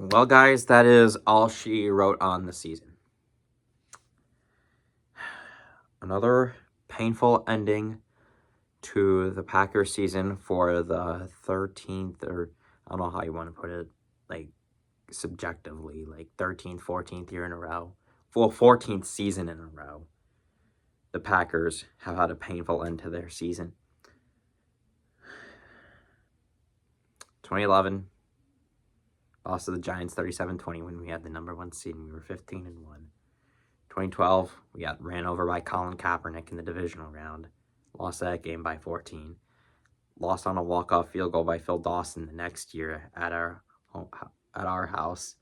Well, guys, that is all she wrote on the season. Another painful ending to the Packers season for the 13th, or I don't know how you want to put it, like subjectively, like 13th, 14th year in a row. Well, 14th season in a row. The Packers have had a painful end to their season. 2011, lost to the Giants 37-20 when we had the number 1 seed and we were 15-1. 2012, we got ran over by Colin Kaepernick in the divisional round. Lost that game by 14. Lost on a walk-off field goal by Phil Dawson the next year at our house.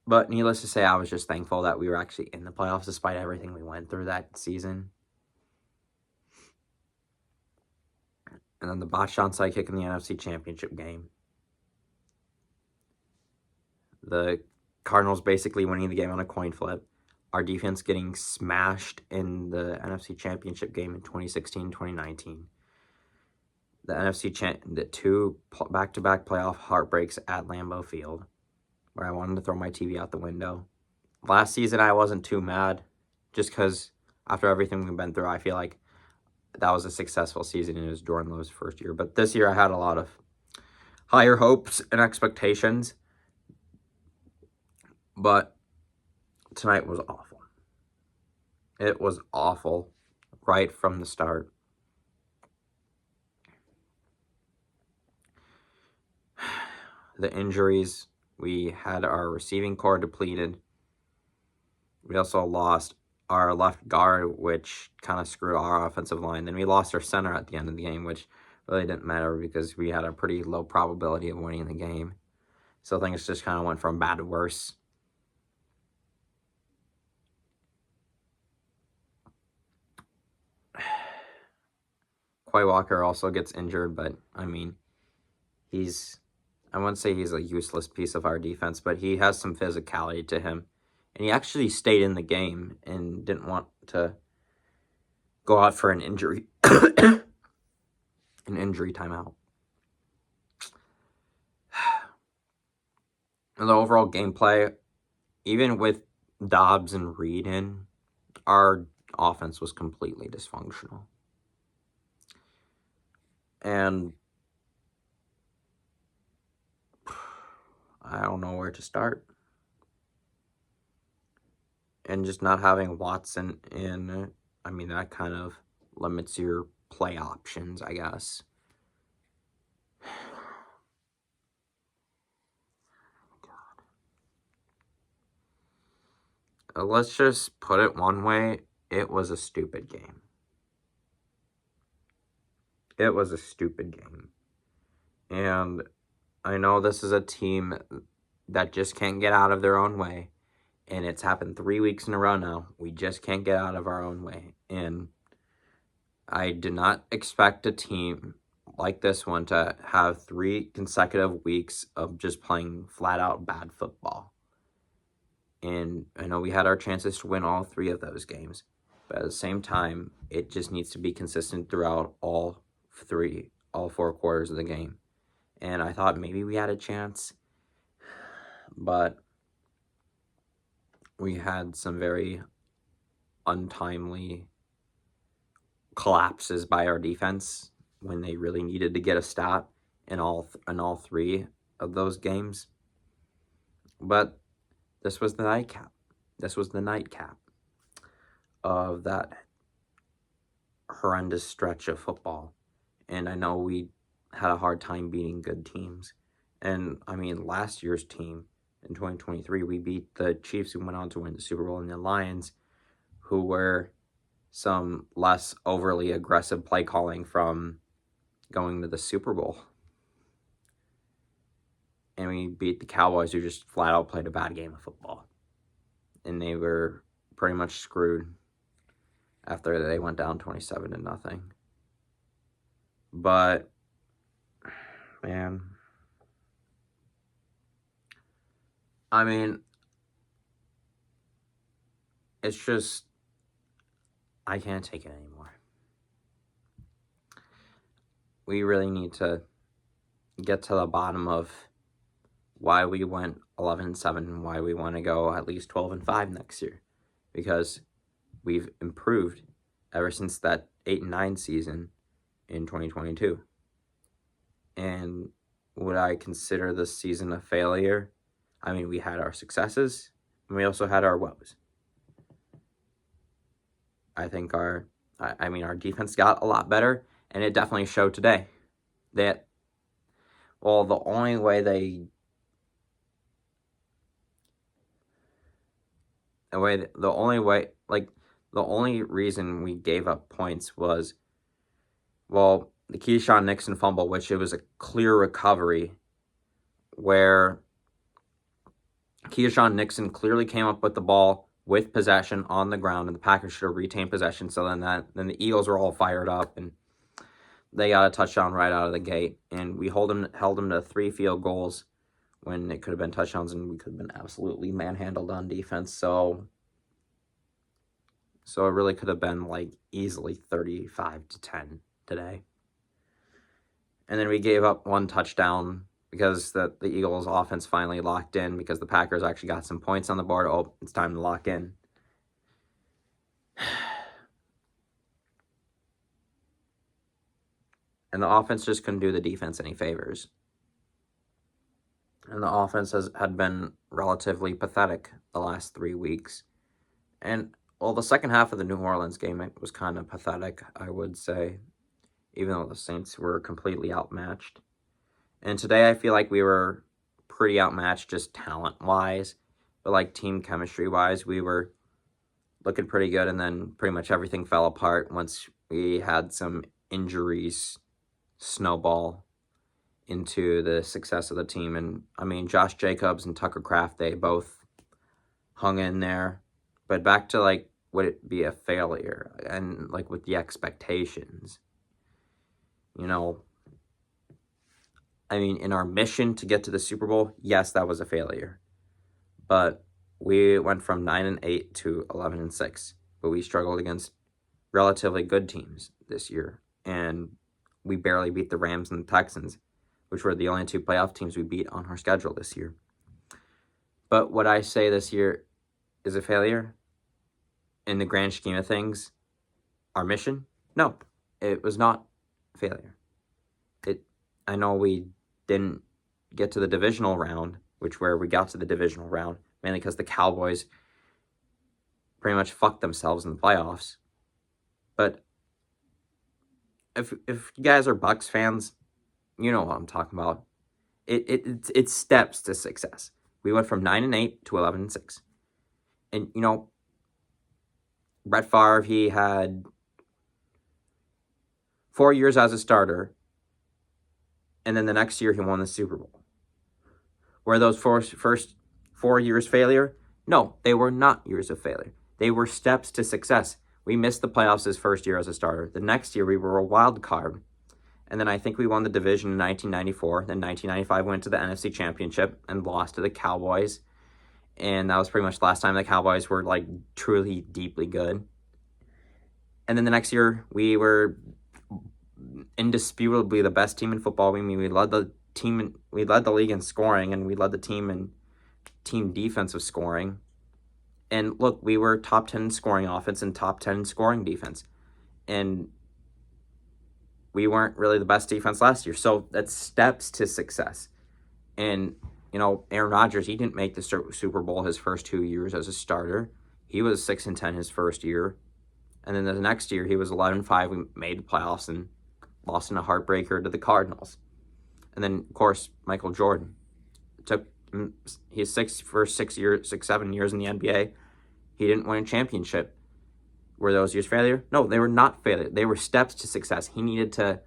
But needless to say, I was just thankful that we were actually in the playoffs despite everything we went through that season. And then the botched onside kick in the NFC Championship game. The Cardinals basically winning the game on a coin flip. Our defense getting smashed in the NFC Championship game in 2016-2019. The two back-to-back playoff heartbreaks at Lambeau Field, where I wanted to throw my TV out the window. Last season, I wasn't too mad, just because after everything we've been through, I feel like that was a successful season, and it was Jordan Love's first year. But this year, I had a lot of higher hopes and expectations. But tonight was awful. It was awful right from the start. The injuries, we had our receiving core depleted. We also lost our left guard, which kind of screwed our offensive line. Then we lost our center at the end of the game, which really didn't matter because we had a pretty low probability of winning the game. So things just kind of went from bad to worse. Quay Walker also gets injured, but I mean, I wouldn't say he's a useless piece of our defense, but he has some physicality to him. And he actually stayed in the game and didn't want to go out for an injury timeout. And the overall gameplay, even with Doubs and Reed in, our offense was completely dysfunctional. And I don't know where to start. And just not having Watson in, I mean, that kind of limits your play options, I guess. Let's just put it one way. It was a stupid game. It was a stupid game. And I know this is a team that just can't get out of their own way. And it's happened 3 weeks in a row now. We just can't get out of our own way. And I did not expect a team like this one to have 3 consecutive weeks of just playing flat-out bad football. And I know we had our chances to win all 3 of those games. But at the same time, it just needs to be consistent throughout all 4 quarters of the game. And I thought maybe we had a chance. But we had some very untimely collapses by our defense when they really needed to get a stop in all 3 of those games. But this was the nightcap. This was the nightcap of that horrendous stretch of football. And I know we had a hard time beating good teams. And, I mean, last year's team in 2023, we beat the Chiefs, who went on to win the Super Bowl, and the Lions, who were some less overly aggressive play calling from going to the Super Bowl. And we beat the Cowboys, who just flat out played a bad game of football. And they were pretty much screwed after they went down 27-0. But, man, I mean, it's just, I can't take it anymore. We really need to get to the bottom of why we went 11-7 and why we want to go at least 12-5 next year. Because we've improved ever since that 8-9 season in 2022. And would I consider this season a failure? I mean, we had our successes and we also had our woes. I think our defense got a lot better, and it definitely showed today that, well, the only reason we gave up points was, well, the Keyshawn Nixon fumble, which it was a clear recovery where Keyshawn Nixon clearly came up with the ball with possession on the ground, and the Packers should have retained possession. So then the Eagles were all fired up, and they got a touchdown right out of the gate. And we held them to 3 field goals when it could have been touchdowns, and we could have been absolutely manhandled on defense. So it really could have been like easily 35-10 today. And then we gave up 1 touchdown because the Eagles' offense finally locked in, because the Packers actually got some points on the board. Oh, it's time to lock in. And the offense just couldn't do the defense any favors. And the offense had been relatively pathetic the last 3 weeks. And, well, the second half of the New Orleans game, it was kind of pathetic, I would say, even though the Saints were completely outmatched. And today I feel like we were pretty outmatched just talent-wise, but like team chemistry-wise, we were looking pretty good, and then pretty much everything fell apart once we had some injuries snowball into the success of the team. And, I mean, Josh Jacobs and Tucker Kraft, they both hung in there. But back to, like, would it be a failure? And, like, with the expectations, you know, I mean, in our mission to get to the Super Bowl, yes, that was a failure. But we went from 9-8 to 11-6. But we struggled against relatively good teams this year. And we barely beat the Rams and the Texans, which were the only 2 playoff teams we beat on our schedule this year. But would I say this year is a failure? In the grand scheme of things, our mission? No, it was not a failure. I know we didn't get to the divisional round, where we got to the divisional round, mainly because the Cowboys pretty much fucked themselves in the playoffs. But if you guys are Bucs fans, you know what I'm talking about. It's steps to success. We went from 9-8 to 11-6. And, you know, Brett Favre, he had 4 years as a starter, and then the next year he won the Super Bowl. Were those first 4 years failure? No, they were not years of failure. They were steps to success. We missed the playoffs his first year as a starter. The next year we were a wild card. And then I think we won the division in 1994. Then 1995 went to the NFC Championship and lost to the Cowboys. And that was pretty much the last time the Cowboys were, like, truly deeply good. And then the next year we were indisputably the best team in football. I mean, we led the league in scoring, and we led the team in team defensive scoring. And look, we were top 10 in scoring offense and top 10 in scoring defense. And we weren't really the best defense last year. So that's steps to success. And, you know, Aaron Rodgers, he didn't make the Super Bowl his first 2 years as a starter. He was 6-10 his first year. And then the next year, he was 11-5. We made the playoffs and lost in a heartbreaker to the Cardinals. And then, of course, Michael Jordan. Took his 7 years in the NBA. He didn't win a championship. Were those years failure? No, they were not failure. They were steps to success. He needed to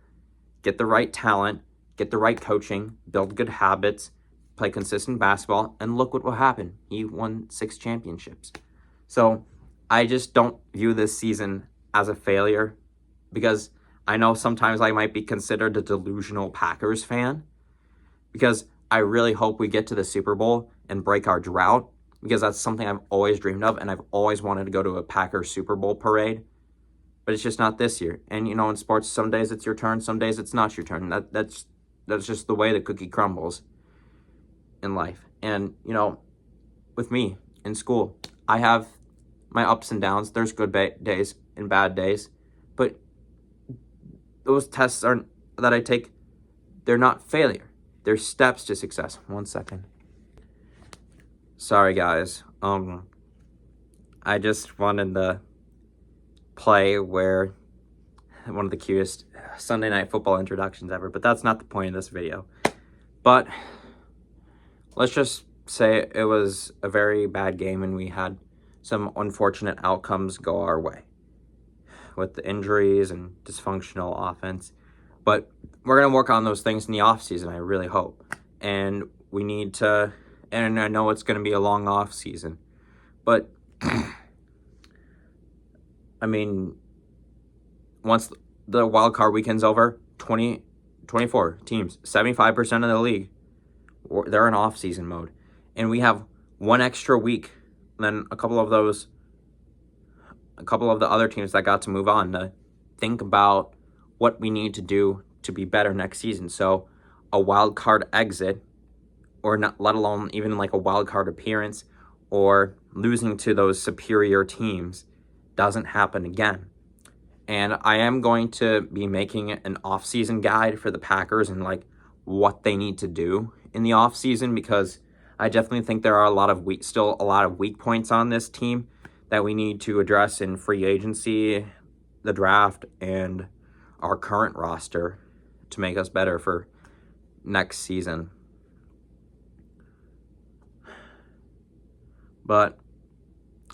get the right talent, get the right coaching, build good habits, play consistent basketball, and look what will happen. He won 6 championships. So I just don't view this season as a failure, because I know sometimes I might be considered a delusional Packers fan, because I really hope we get to the Super Bowl and break our drought, because that's something I've always dreamed of, and I've always wanted to go to a Packers Super Bowl parade. But it's just not this year. And, you know, in sports, some days it's your turn, some days it's not your turn. That's just the way the cookie crumbles. in life. And, you know, with me in school, I have my ups and downs. There's good days and bad days. But those tests that I take, they're not failure. They're steps to success. 1 second. Sorry, guys. I just wanted to play where one of the cutest Sunday Night Football introductions ever, but that's not the point of this video. But let's just say it was a very bad game and we had some unfortunate outcomes go our way with the injuries and dysfunctional offense. But we're going to work on those things in the offseason, I really hope. And we need to, and I know it's going to be a long offseason, but I mean, once the wild card weekend's over, 24 teams, 75% of the league, they're in off-season mode. And we have one extra week, then a couple of the other teams that got to move on to think about what we need to do to be better next season. So a wild card exit, or not, let alone even like a wild card appearance or losing to those superior teams, doesn't happen again. And I am going to be making an off-season guide for the Packers and like what they need to do in the off-season, because I definitely think there are still a lot of weak points on this team that we need to address in free agency, the draft, and our current roster to make us better for next season. But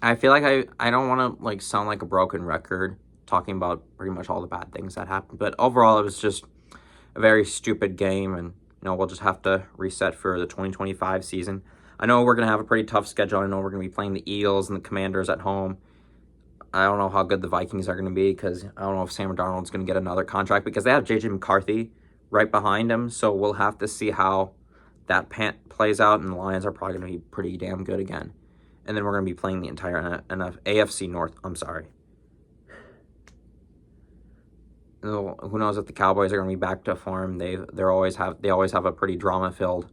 I feel like I don't want to like sound like a broken record talking about pretty much all the bad things that happened. But overall, it was just a very stupid game, and we'll just have to reset for the 2025 season. I know we're going to have a pretty tough schedule. I know we're going to be playing the Eagles and the Commanders at home. I don't know how good the Vikings are going to be, because I don't know if Sam Darnold's going to get another contract, because they have J.J. McCarthy right behind him. So we'll have to see how that plays out, and the Lions are probably going to be pretty damn good again. And then we're going to be playing the entire AFC North. I'm sorry. Who knows if the Cowboys are going to be back to form. They always have a pretty drama-filled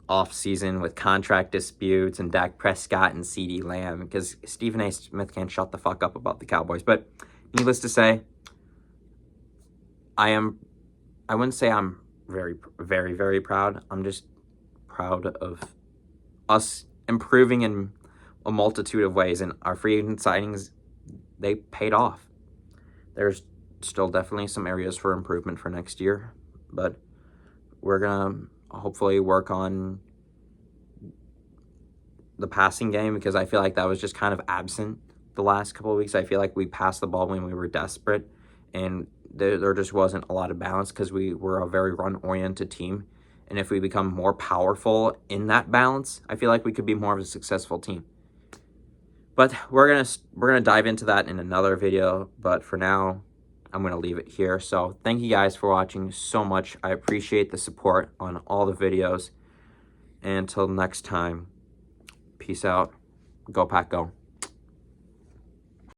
off-season with contract disputes and Dak Prescott and CeeDee Lamb, because Stephen A. Smith can't shut the fuck up about the Cowboys. But needless to say, I wouldn't say I'm very, very, very proud. I'm just proud of us improving in a multitude of ways, and our free agent signings, they paid off. There's still definitely some areas for improvement for next year, but we're gonna hopefully work on the passing game, because I feel like that was just kind of absent the last couple of weeks. I feel like we passed the ball when we were desperate, and there just wasn't a lot of balance, because we were a very run-oriented team. And if we become more powerful in that balance, I feel like we could be more of a successful team. But we're gonna dive into that in another video. But for now, I'm gonna leave it here. So thank you guys for watching so much. I appreciate the support on all the videos. And until next time, peace out. Go Pack, go.